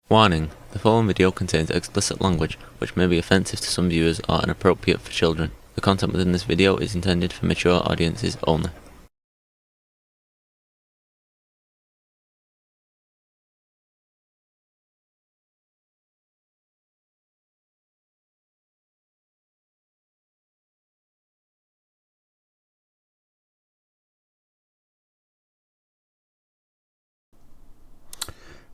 Warning: the following video contains explicit language which may be offensive to some viewers or inappropriate for children. The content within this video is intended for mature audiences only.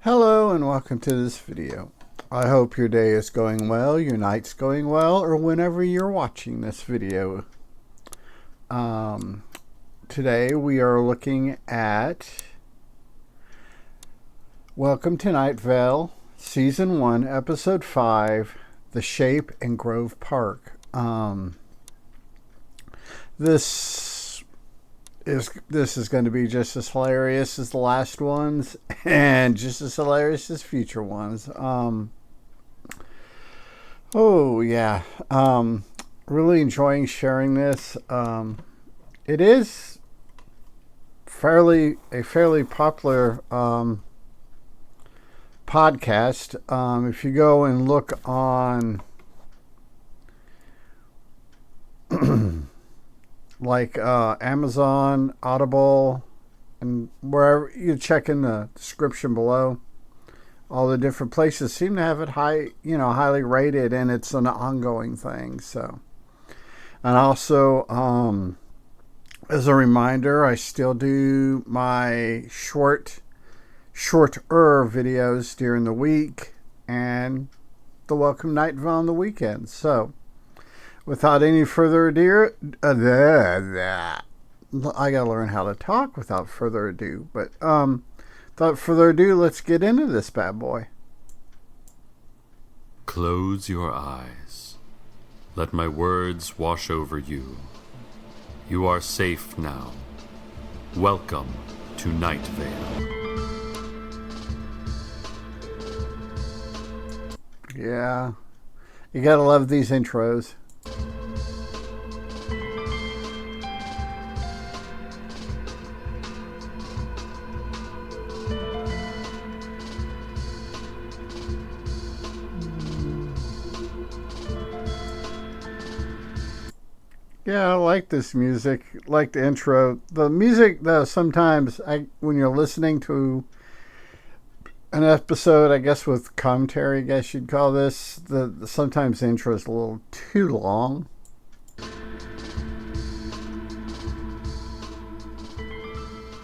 Hello and welcome to this video. I hope your day is going well, your night's going well, or whenever you're watching this video. Today we are looking at Welcome to Night Vale, Season 1, Episode 5, The Shape in Grove Park. This is going to be just as hilarious as the last ones and just as hilarious as future ones. Really enjoying sharing this. It is a fairly popular podcast. If you go and look on like Amazon, Audible, and wherever you check in the description below, all the different places seem to have it highly rated, and it's an ongoing thing. So, and also, as a reminder, I still do my shorter videos during the week and the Welcome Night Vale on the weekend. So, without any further ado, I gotta learn how to talk without further ado. But without further ado, let's get into this bad boy. Close your eyes. Let my words wash over you. You are safe now. Welcome to Night Vale. Yeah, you gotta love these intros. Yeah, I like this music. I like the intro. The music, though, sometimes when you're listening to an episode, I guess with commentary, I guess you'd call this, sometimes the intro is a little too long.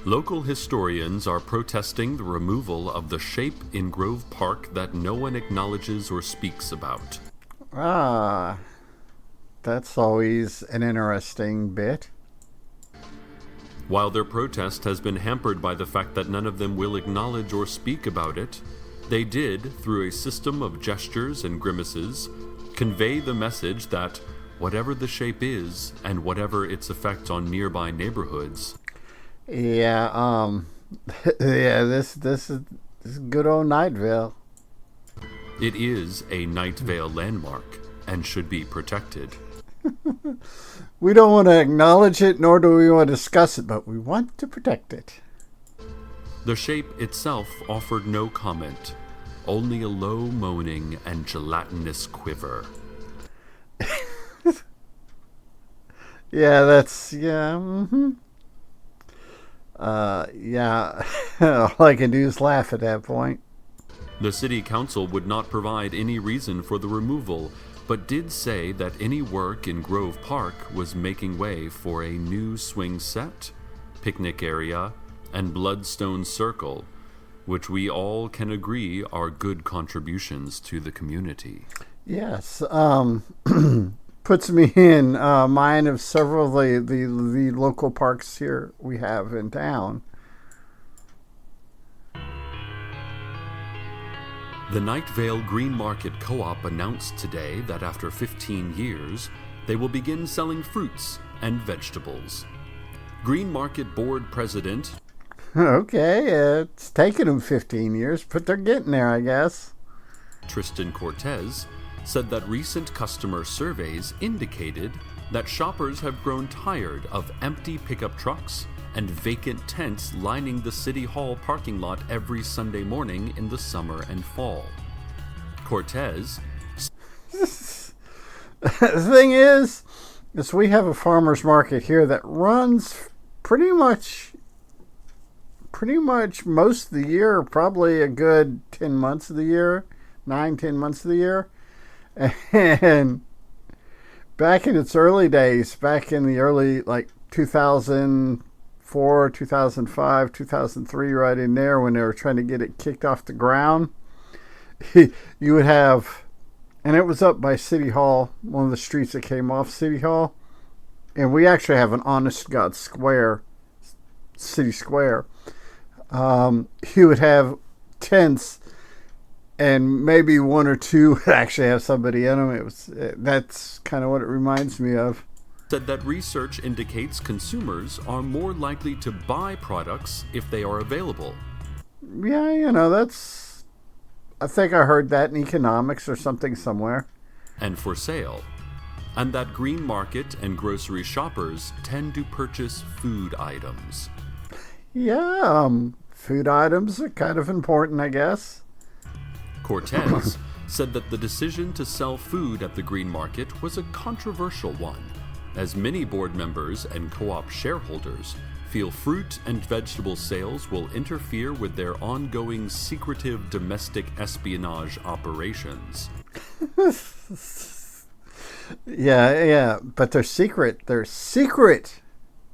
Local historians are protesting the removal of the shape in Grove Park that no one acknowledges or speaks about. That's always an interesting bit. While their protest has been hampered by the fact that none of them will acknowledge or speak about it, they did, through a system of gestures and grimaces, convey the message that whatever the shape is, and whatever its effect on nearby neighborhoods... this is good old Night Vale. It is a Night Vale landmark, and should be protected. We don't want to acknowledge it, nor do we want to discuss it, but we want to protect it. The shape itself offered no comment, only a low moaning and gelatinous quiver. All I can do is laugh at that point. The city council would not provide any reason for the removal, but did say that any work in Grove Park was making way for a new swing set, picnic area, and Bloodstone Circle, which we all can agree are good contributions to the community. Yes, puts me in mind of several of the local parks here we have in town. The Night Vale Green Market Co-op announced today that after 15 years, they will begin selling fruits and vegetables. Green Market Board President... Okay, it's taken them 15 years, but they're getting there, I guess. Tristan Cortez said that recent customer surveys indicated that shoppers have grown tired of empty pickup trucks and vacant tents lining the City Hall parking lot every Sunday morning in the summer and fall. Cortez... The thing is we have a farmer's market here that runs pretty much most of the year, probably a good 10 months of the year, 9-10 months of the year. And back in its early days, back in the early, like 2004, 2005, 2003, right in there, when they were trying to get it kicked off the ground, you would have, and it was up by City Hall, one of the streets that came off City Hall. And we actually have an honest to God square, city square. You would have tents, and maybe one or two would actually have somebody in them. That's kind of what it reminds me of. Said that research indicates consumers are more likely to buy products if they are available. Yeah, I think I heard that in economics or something somewhere. And for sale. And that green market and grocery shoppers tend to purchase food items. Yeah, food items are kind of important, I guess. Cortez said that the decision to sell food at the green market was a controversial one, as many board members and co-op shareholders feel fruit and vegetable sales will interfere with their ongoing secretive domestic espionage operations. Yeah, but they're secret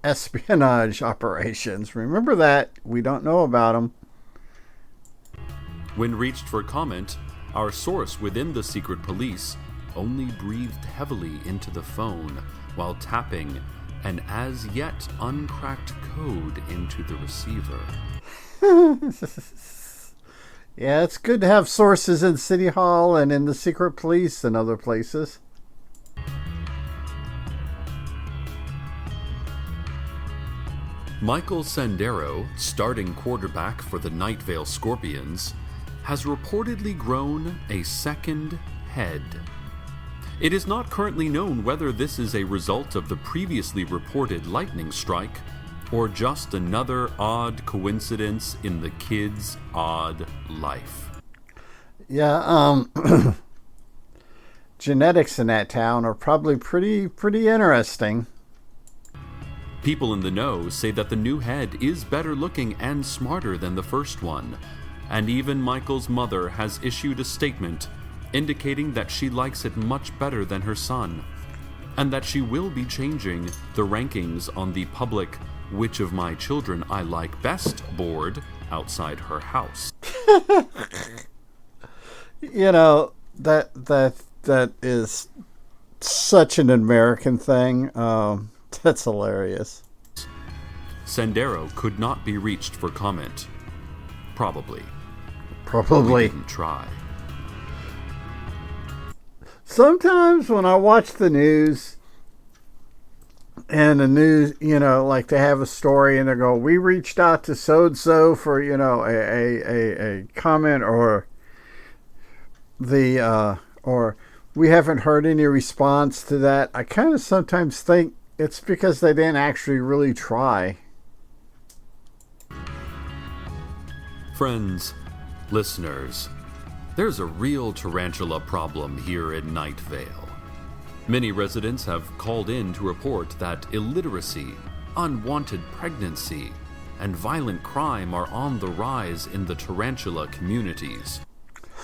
espionage operations. Remember that. We don't know about them. When reached for comment, our source within the secret police only breathed heavily into the phone while tapping an as yet uncracked code into the receiver. Yeah, it's good to have sources in City Hall and in the secret police and other places. Michael Sandero, starting quarterback for the Night Vale Scorpions, has reportedly grown a second head. It is not currently known whether this is a result of the previously reported lightning strike or just another odd coincidence in the kid's odd life. Yeah, genetics in that town are probably pretty interesting. People in the know say that the new head is better looking and smarter than the first one, and even Michael's mother has issued a statement indicating that she likes it much better than her son, and that she will be changing the rankings on the public "Which of my children I like best" board outside her house. That is such an American thing. That's hilarious. Sandero could not be reached for comment. Probably. Probably. We didn't try. Sometimes when I watch the news, and the news, like they have a story and they go, we reached out to so-and-so for, a comment, or or we haven't heard any response to that. I kind of sometimes think it's because they didn't actually really try. Friends, listeners, there's a real tarantula problem here in Night Vale. Many residents have called in to report that illiteracy, unwanted pregnancy, and violent crime are on the rise in the tarantula communities.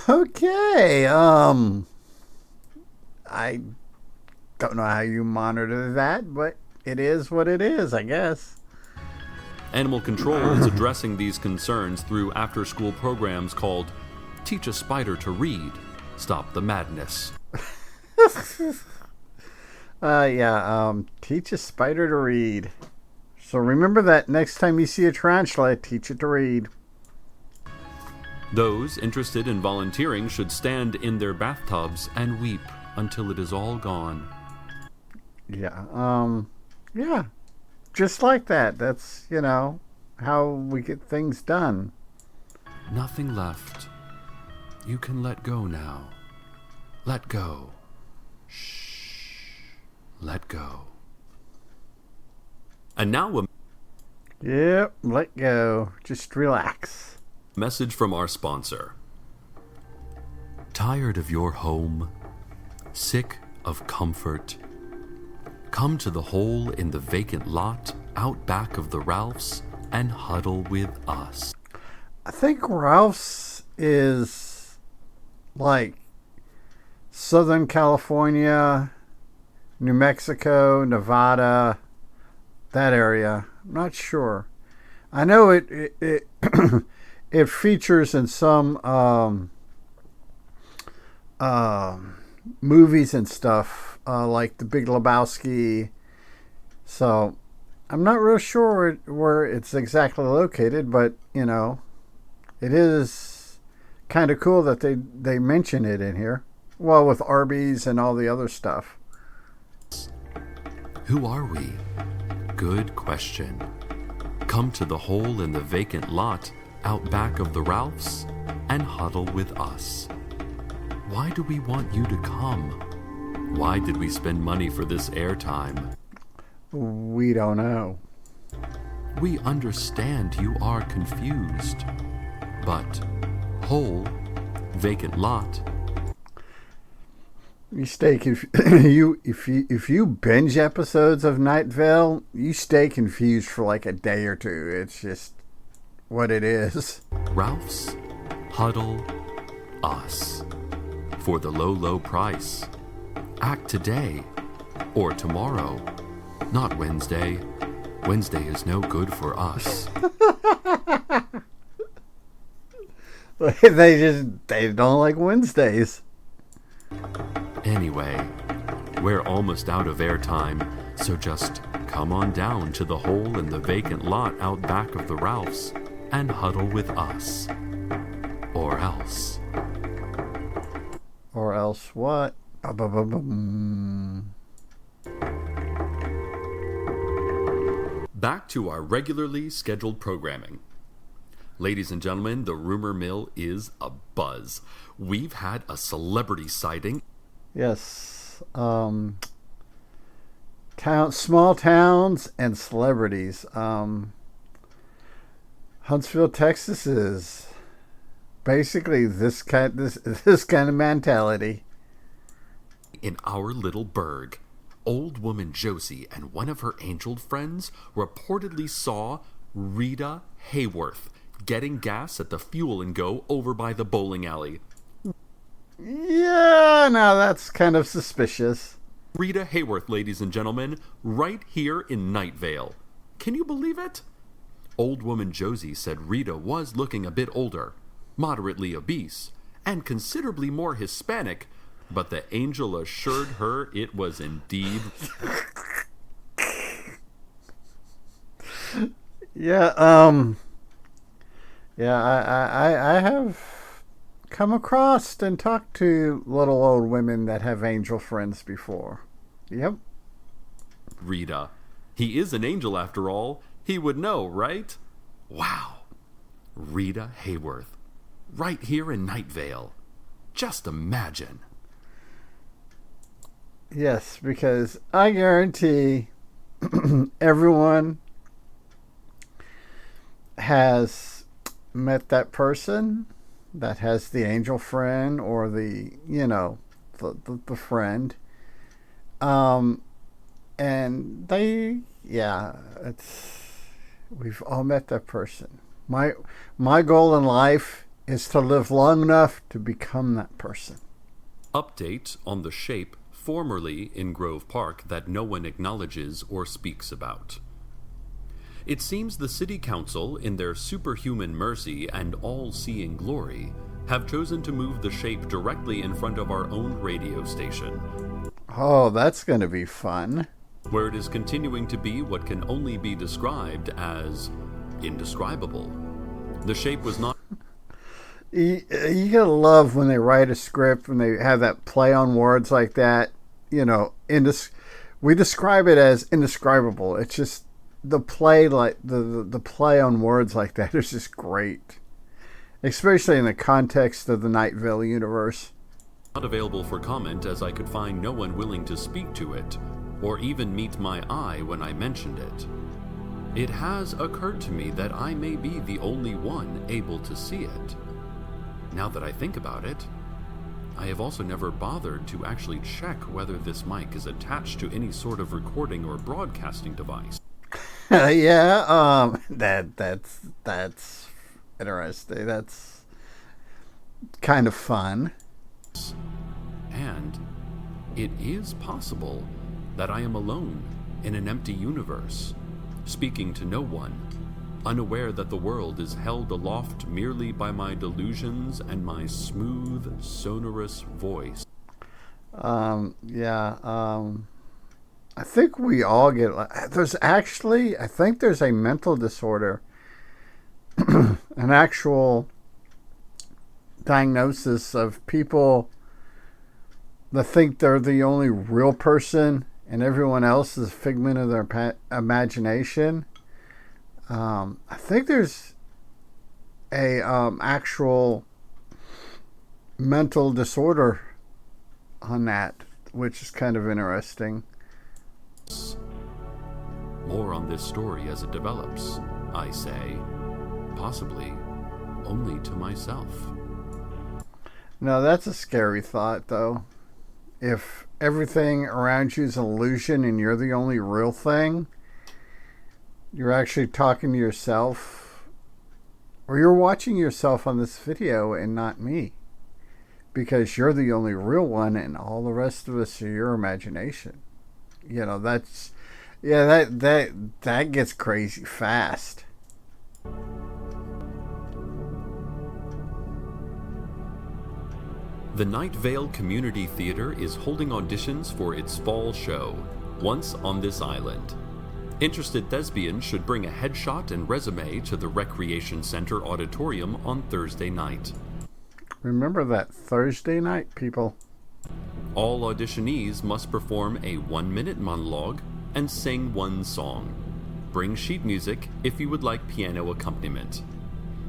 Okay, I don't know how you monitor that, but it is what it is, I guess. Animal Control is addressing these concerns through after-school programs called Teach a Spider to Read, Stop the Madness. Teach a spider to read. So remember that next time you see a tarantula, teach it to read. Those interested in volunteering should stand in their bathtubs and weep until it is all gone. Yeah. Just like that. That's, how we get things done. Nothing left. You can let go now. Let go. Shh. Let go. And now Yep, let go. Just relax. Message from our sponsor. Tired of your home? Sick of comfort? Come to the hole in the vacant lot out back of the Ralphs and huddle with us. I think Ralph's is like Southern California, New Mexico, Nevada, that area. I'm not sure. I know it it features in some movies and stuff, like The Big Lebowski. So I'm not real sure where it's exactly located, but it is kind of cool that they mention it in here. Well, with Arby's and all the other stuff. Who are we? Good question. Come to the hole in the vacant lot out back of the Ralphs and huddle with us. Why do we want you to come? Why did we spend money for this airtime? We don't know. We understand you are confused. But hole, vacant lot. You stay if you binge episodes of Night Vale, you stay confused for like a day or two. It's just what it is. Ralph's, huddle, us. For the low, low price. Act today or tomorrow. Not Wednesday. Wednesday is no good for us. They don't like Wednesdays. Anyway, we're almost out of airtime, so just come on down to the hole in the vacant lot out back of the Ralphs and huddle with us. Or else. Or else what? Back to our regularly scheduled programming. Ladies and gentlemen, the rumor mill is abuzz. We've had a celebrity sighting. Yes. Small towns and celebrities. Huntsville, Texas is basically this kind of mentality. In our little burg, old woman Josie and one of her angel friends reportedly saw Rita Hayworth getting gas at the Fuel and Go over by the bowling alley. Yeah, now that's kind of suspicious. Rita Hayworth, ladies and gentlemen, right here in Night Vale. Can you believe it? Old woman Josie said Rita was looking a bit older, moderately obese, and considerably more Hispanic, but the angel assured her it was indeed. I have come across and talked to little old women that have angel friends before. Yep. Rita. He is an angel after all. He would know, right? Wow. Rita Hayworth. Right here in Night Vale. Just imagine. Yes, because I guarantee everyone has met that person that has the angel friend or the friend. And we've all met that person. My goal in life is to live long enough to become that person. Update on the shape formerly in Grove Park that no one acknowledges or speaks about. It seems the City Council, in their superhuman mercy and all-seeing glory, have chosen to move the shape directly in front of our own radio station. Oh, that's going to be fun. Where it is continuing to be what can only be described as indescribable. The shape was not... You gotta love when they write a script, when they have that play on words like that. We describe it as indescribable. It's just the play, like the play on words like that is just great, especially in the context of the Night Vale universe. Not available for comment, as I could find no one willing to speak to it, or even meet my eye when I mentioned it. It has occurred to me that I may be the only one able to see it. Now that I think about it, I have also never bothered to actually check whether this mic is attached to any sort of recording or broadcasting device. Yeah, that's interesting. That's kind of fun. And it is possible that I am alone in an empty universe, speaking to no one, unaware that the world is held aloft merely by my delusions and my smooth, sonorous voice. I think we all get... I think there's a mental disorder, an actual diagnosis of people that think they're the only real person and everyone else is a figment of their imagination. I think there's a actual mental disorder on that, which is kind of interesting. More on this story as it develops, I say, possibly only to myself. No, that's a scary thought, though. If everything around you is an illusion and you're the only real thing, you're actually talking to yourself, or you're watching yourself on this video and not me, because you're the only real one and all the rest of us are your imagination. You know, that gets crazy fast. The Night Vale Community Theater is holding auditions for its fall show, Once on This Island. Interested thespians should bring a headshot and resume to the Recreation Center auditorium on Thursday night. Remember that Thursday night, people. All auditionees must perform a 1-minute monologue and sing one song. Bring sheet music if you would like piano accompaniment.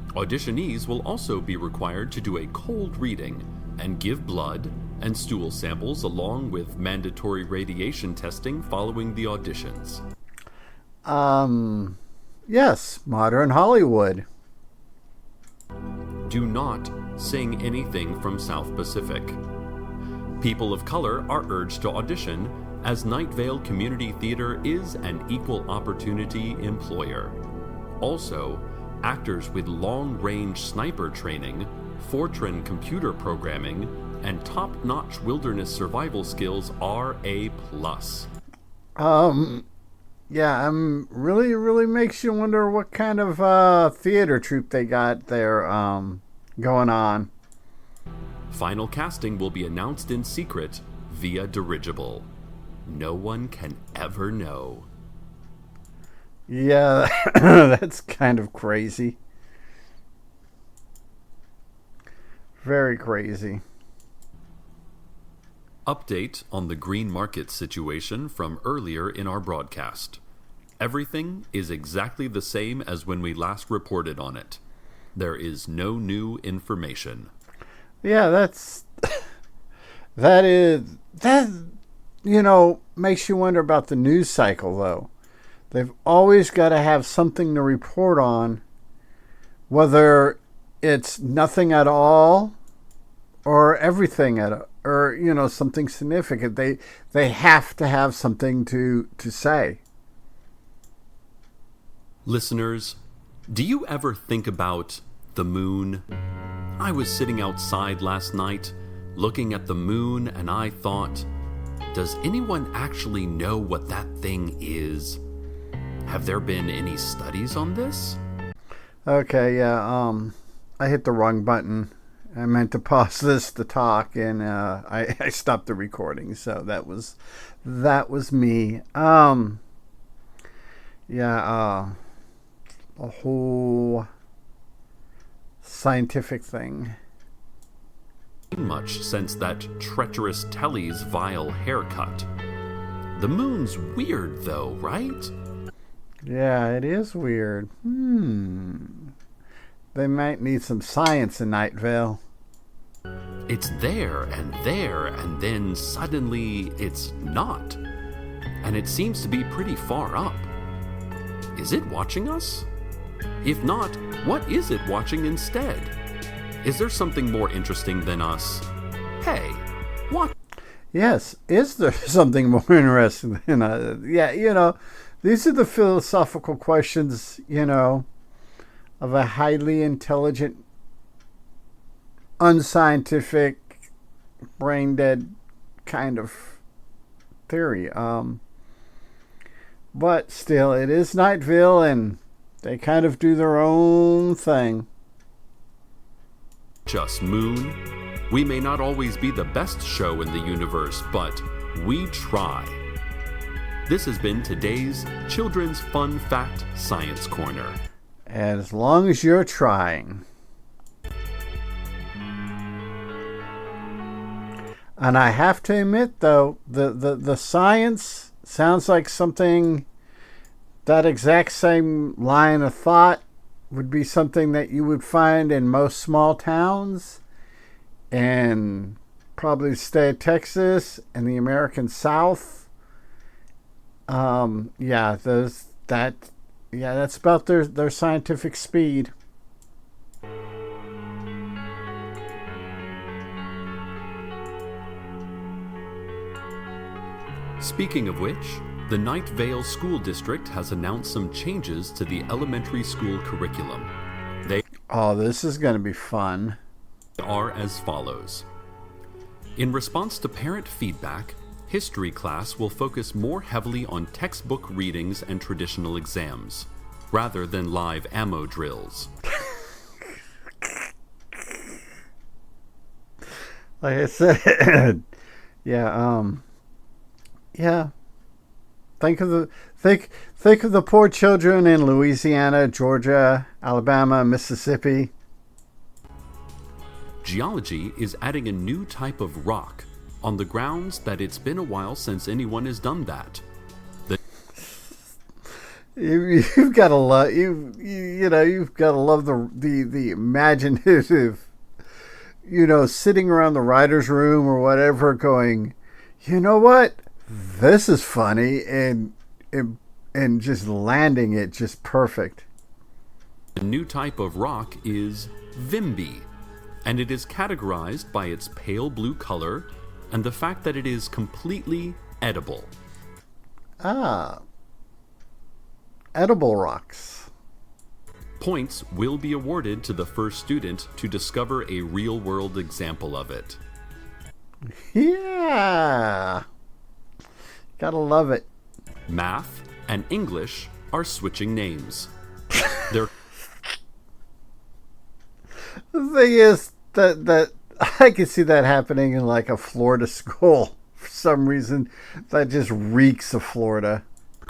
Auditionees will also be required to do a cold reading and give blood and stool samples along with mandatory radiation testing following the auditions. Yes, modern Hollywood. Do not sing anything from South Pacific. People of color are urged to audition, as Night Vale Community Theater is an equal opportunity employer. Also, actors with long-range sniper training, Fortran computer programming, and top-notch wilderness survival skills are a plus. Yeah, really makes you wonder what kind of theater troupe they got there going on. Final casting will be announced in secret via dirigible. No one can ever know. Yeah, that's kind of crazy. Very crazy. Update on the green market situation from earlier in our broadcast. Everything is exactly the same as when we last reported on it. There is no new information. Yeah, makes you wonder about the news cycle, though. They've always got to have something to report on, whether it's nothing at all or everything or something significant. They have to have something to say. Listeners, do you ever think about the moon? I was sitting outside last night looking at the moon and I thought, does anyone actually know what that thing is? Have there been any studies on this? Okay, yeah, I hit the wrong button. I meant to pause this to talk, and I stopped the recording, so that was me. A whole scientific thing. Much since that treacherous Telly's vile haircut. The moon's weird, though, right? Yeah, it is weird. They might need some science in Night Vale. It's there, and then suddenly it's not. And it seems to be pretty far up. Is it watching us? If not, what is it watching instead? Is there something more interesting than us? Hey, what? Yes, is there something more interesting than yeah, these are the philosophical questions, of a highly intelligent, unscientific, brain-dead kind of theory. But still, it is Nightville, and they kind of do their own thing. Just Moon. We may not always be the best show in the universe, but we try. This has been today's Children's Fun Fact Science Corner. As long as you're trying. And I have to admit, though, the science sounds like something, that exact same line of thought would be something that you would find in most small towns, and probably the state of Texas and the American South. That's about their scientific speed. Speaking of which, the Night Vale School District has announced some changes to the elementary school curriculum. This is going to be fun. Are as follows. In response to parent feedback, history class will focus more heavily on textbook readings and traditional exams, rather than live ammo drills. Like I said, yeah. Think of the poor children in Louisiana, Georgia, Alabama, Mississippi. Geology is adding a new type of rock on the grounds that it's been a while since anyone has done that. You've got to love you've got to love the imaginative, sitting around the writer's room or whatever, going, you know what, this is funny, and just landing it just perfect. The new type of rock is Vimby, and it is categorized by its pale blue color and the fact that it is completely edible. Edible rocks. Points will be awarded to the first student to discover a real-world example of it. Yeah. Gotta love it. Math and English are switching names. They're The thing is that I can see that happening in like a Florida school for some reason. That just reeks of Florida.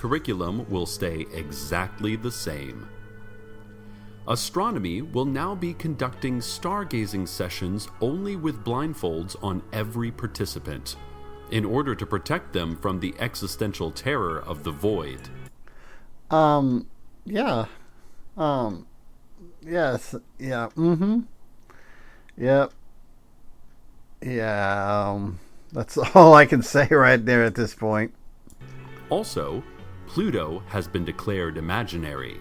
curriculum will stay exactly the same. Astronomy will now be conducting stargazing sessions only with blindfolds on every participant, in order to protect them from the existential terror of the void. Yeah. Yes. Yeah. Mm-hmm. Yep. Yeah. That's all I can say right there at this point. Also, Pluto has been declared imaginary.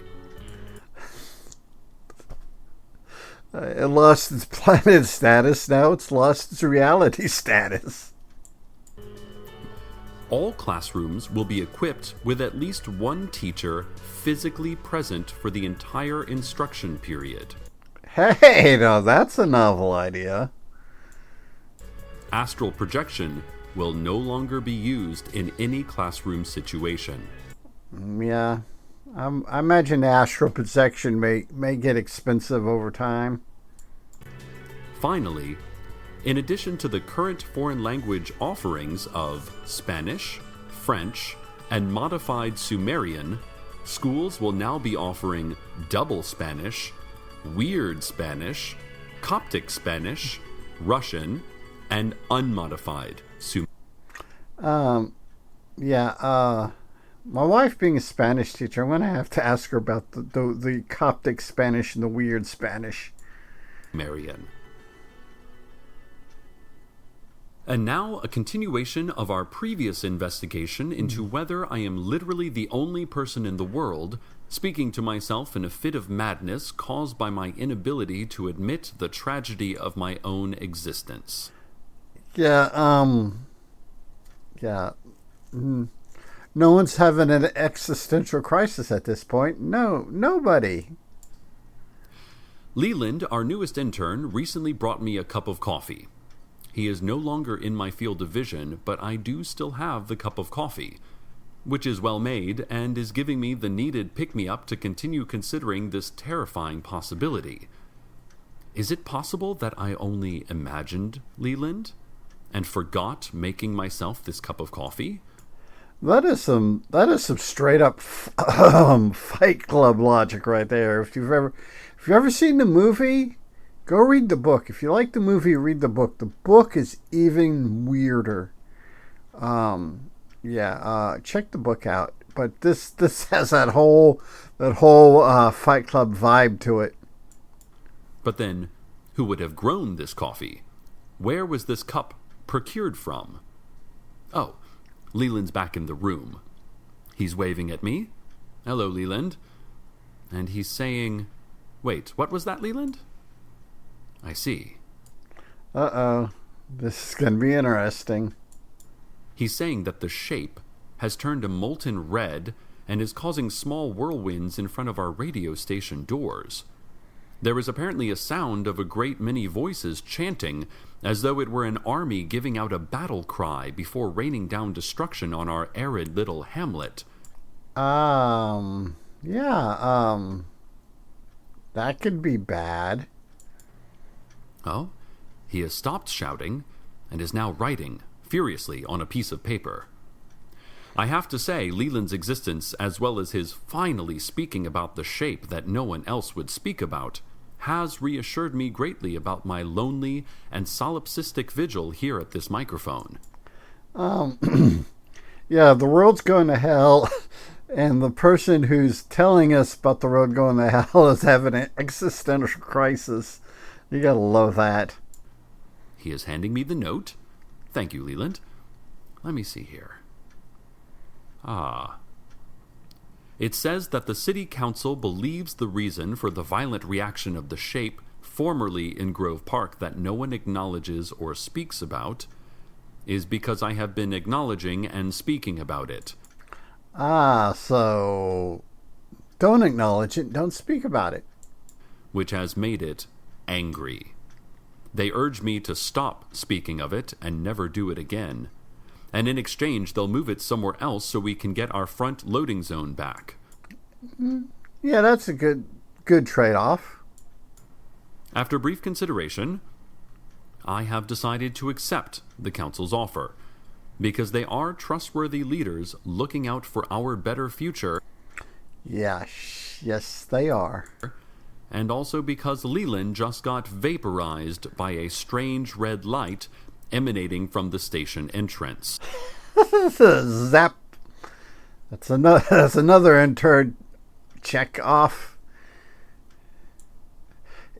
It lost its planet status. Now it's lost its reality status. All classrooms will be equipped with at least one teacher physically present for the entire instruction period. Hey, now that's a novel idea. Astral projection will no longer be used in any classroom situation. Yeah. I imagine astral projection may get expensive over time. Finally, in addition to the current foreign language offerings of Spanish, French, and modified Sumerian, schools will now be offering double Spanish, weird Spanish, Coptic Spanish, Russian, and unmodified Sumerian. My wife being a Spanish teacher, I'm going to have to ask her about the Coptic Spanish and the weird Spanish. Marian. And now, a continuation of our previous investigation into whether I am literally the only person in the world speaking to myself in a fit of madness caused by my inability to admit the tragedy of my own existence. Yeah, no one's having an existential crisis at this point. No, nobody. Leland, our newest intern, recently brought me a cup of coffee. He is no longer in my field of vision, but I do still have the cup of coffee, which is well made and is giving me the needed pick-me-up to continue considering this terrifying possibility. Is it possible that I only imagined Leland and forgot making myself this cup of coffee? That is some straight up Fight Club logic right there. If you've ever seen the movie, go read the book. If you like the movie, read the book. The book is even weirder. Check the book out. But this has that whole Fight Club vibe to it. But then, who would have grown this coffee? Where was this cup procured from? Oh, Leland's back in the room. He's waving at me. Hello, Leland. And he's saying, wait, what was that, Leland? I see. Uh-oh. This is going to be interesting. He's saying that the shape has turned a molten red and is causing small whirlwinds in front of our radio station doors. There is apparently a sound of a great many voices chanting, as though it were an army giving out a battle cry before raining down destruction on our arid little hamlet. That could be bad. Oh, he has stopped shouting and is now writing furiously on a piece of paper. I have to say, Leland's existence, as well as his finally speaking about the shape that no one else would speak about, has reassured me greatly about my lonely and solipsistic vigil here at this microphone. The world's going to hell, and the person who's telling us about the road going to hell is having an existential crisis. You gotta love that. He is handing me the note. Thank you, Leland. Let me see here. It says that the city council believes the reason for the violent reaction of the shape formerly in Grove Park that no one acknowledges or speaks about is because I have been acknowledging and speaking about it. So don't acknowledge it, don't speak about it. Which has made it angry. They urge me to stop speaking of it and never do it again. And in exchange, they'll move it somewhere else so we can get our front loading zone back. Yeah, that's a good trade-off. After brief consideration, I have decided to accept the council's offer, because they are trustworthy leaders looking out for our better future. Yes, they are. And also because Leland just got vaporized by a strange red light emanating from the station entrance. Zap. That's another intern check off.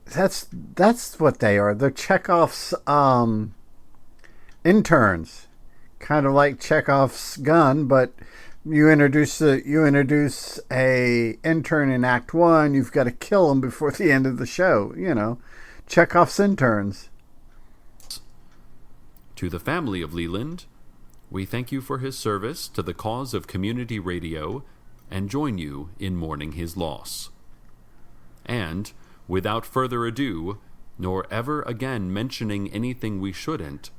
That's what they are. They're Chekhov's interns. Kind of like Chekhov's gun, but you introduce a intern in Act 1, you've got to kill him before the end of the show. You know, Chekhov's interns. To the family of Leland, we thank you for his service to the cause of community radio and join you in mourning his loss. And, without further ado, nor ever again mentioning anything we shouldn't,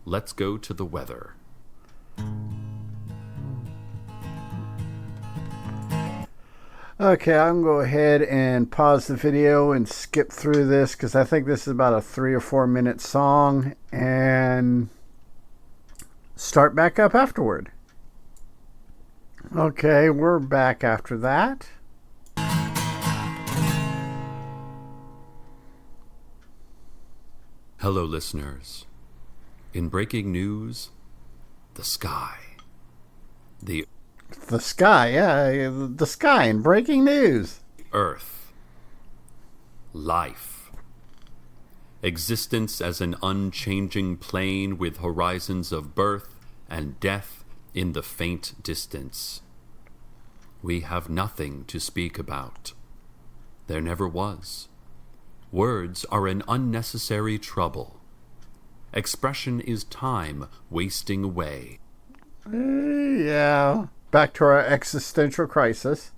let's go to the weather. Okay, I'm going to go ahead and pause the video and skip through this because I think this is about a 3 or 4 minute song and start back up afterward. Okay, we're back after that. Hello, listeners. In breaking news, the sky. The sky in breaking news. Earth. Life. existence as an unchanging plane with horizons of birth and death in the faint distance. We have nothing to speak about. There never was. Words are an unnecessary trouble. Expression is time wasting away. Yeah. Back to our existential crisis.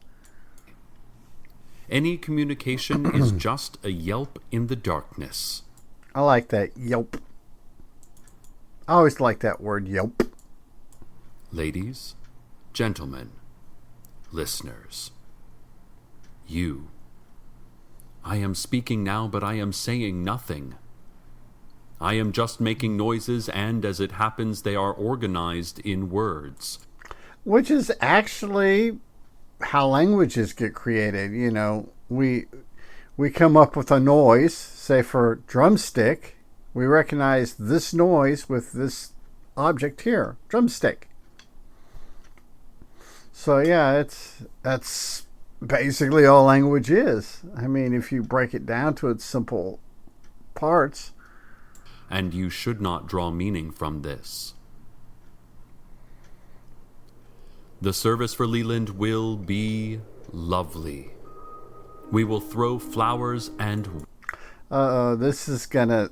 Any communication is just a yelp in the darkness. I like that, yelp. I always like that word, yelp. Ladies, gentlemen, listeners, you. I am speaking now, but I am saying nothing. I am just making noises, and as it happens, they are organized in words. Which is actually how languages get created. You know, we come up with a noise, say for drumstick. We recognize this noise with this object here, drumstick. So yeah, that's basically all language is. I mean, if you break it down to its simple parts. And you should not draw meaning from this. The service for Leland will be lovely. We will throw flowers and... this is gonna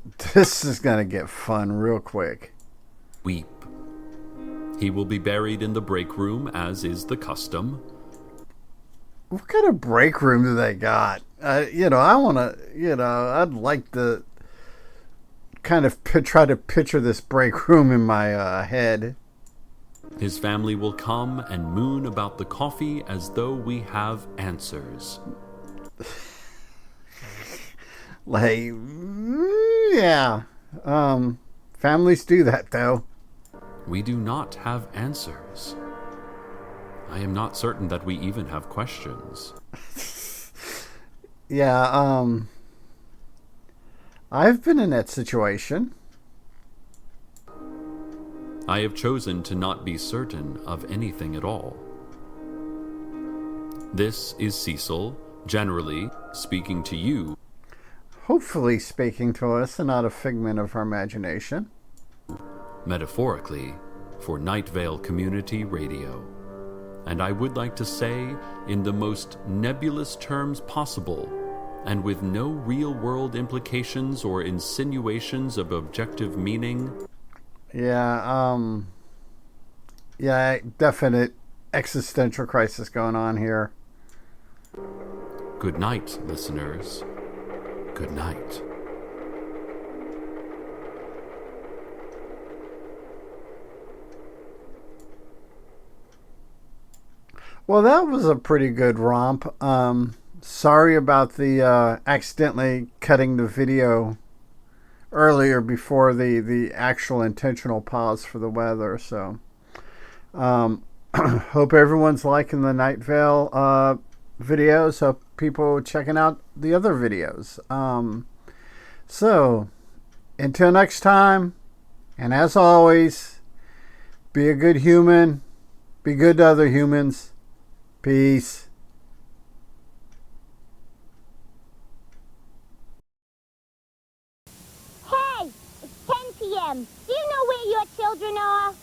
get fun real quick. Weep. He will be buried in the break room, as is the custom. What kind of break room do they got? I want to, I'd like to kind of try to picture this break room in my head. His family will come and moon about the coffee as though we have answers. Like, yeah. Families do that, though. We do not have answers. I am not certain that we even have questions. Yeah, I've been in that situation. I have chosen to not be certain of anything at all. This is Cecil, generally speaking to you. Hopefully speaking to us and not a figment of our imagination. Metaphorically, for Night Vale Community Radio. And I would like to say, in the most nebulous terms possible, and with no real-world implications or insinuations of objective meaning. Yeah, definite existential crisis going on here. Good night, listeners. Good night. Well, that was a pretty good romp. Sorry about the accidentally cutting the video earlier before the actual intentional pause for the weather. So, hope everyone's liking the Night Vale videos. Hope people are checking out the other videos. So, until next time, and as always, be a good human. Be good to other humans. Peace. Hey, it's 10 p.m. Do you know where your children are?